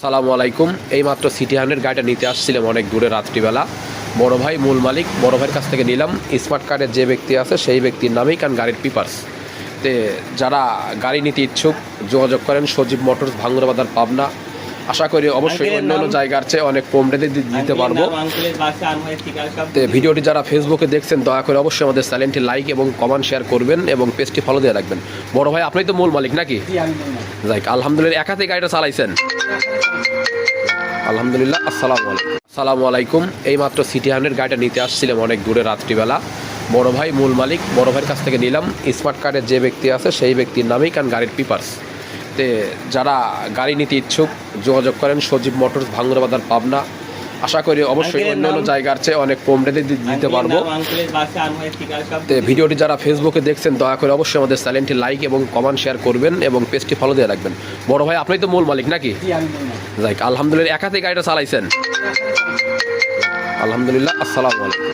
সালামু আলাইকুম। এইমাত্র সিটি হান্ড্রেড গাড়িটা নিতে আসছিলাম অনেক দূরে রাত্রিবেলা। বড় ভাই মূল মালিক, বড় ভাইয়ের কাছ থেকে নিলাম। স্মার্ট কার্ডের যে ব্যক্তি আছে সেই ব্যক্তির নামেই কারণ গাড়ির পেপারস। তে যারা গাড়ি নিতে ইচ্ছুক যোগাযোগ করেন সজীব মোটরস, ভাঙ্গুরা বাজার, পাবনা। আশা করি অবশ্যই অন্য অন্য জায়গার চেয়ে অনেক কম রেটে দিতে পারবো। তো ভিডিওটি যারা ফেসবুকে দেখছেন দয়া করে অবশ্যই আমাদের চ্যানেলটি লাইক এবং কমেন্ট শেয়ার করবেন এবং পেজটি ফলো দিয়ে রাখবেন। বড় ভাই আপনি তো মূল মালিক নাকি? যাই আলহামদুলিল্লাহ, একাতে গাড়িটা চালাইছেন? আলহামদুলিল্লাহ। আসসালামু আলাইকুম। এইমাত্র সিটি হান্ড্রেড গাড়িটা নিতে আসছিলাম অনেক দূরে রাত্রিবেলা। বড় ভাই মূল মালিক, বড় ভাইয়ের কাছ থেকে নিলাম। স্মার্ট কার্ডের যে ব্যক্তি আছে সেই ব্যক্তির নামেই কারণ গাড়ির পেপারস। তে যারা গাড়ি নিতে ইচ্ছুক যোগাযোগ করেন সজীব মোটরস, ভাঙ্গুরা বাজার, পাবনা। আশা করি অবশ্যই অন্য অন্য জায়গার চেয়ে অনেক কম রেটে দিতে পারবো। তো ভিডিওটি যারা ফেসবুকে দেখছেন দয়া করে অবশ্যই আমাদের চ্যানেলটি লাইক এবং কমেন্ট শেয়ার করবেন এবং পেজটি ফলো দিয়ে রাখবেন। বড় ভাই আপনি তো মূল মালিক নাকি? যাই আলহামদুলিল্লাহ, একাতে গাড়িটা চালাইছেন? আলহামদুলিল্লাহ। আসসালামু আলাইকুম।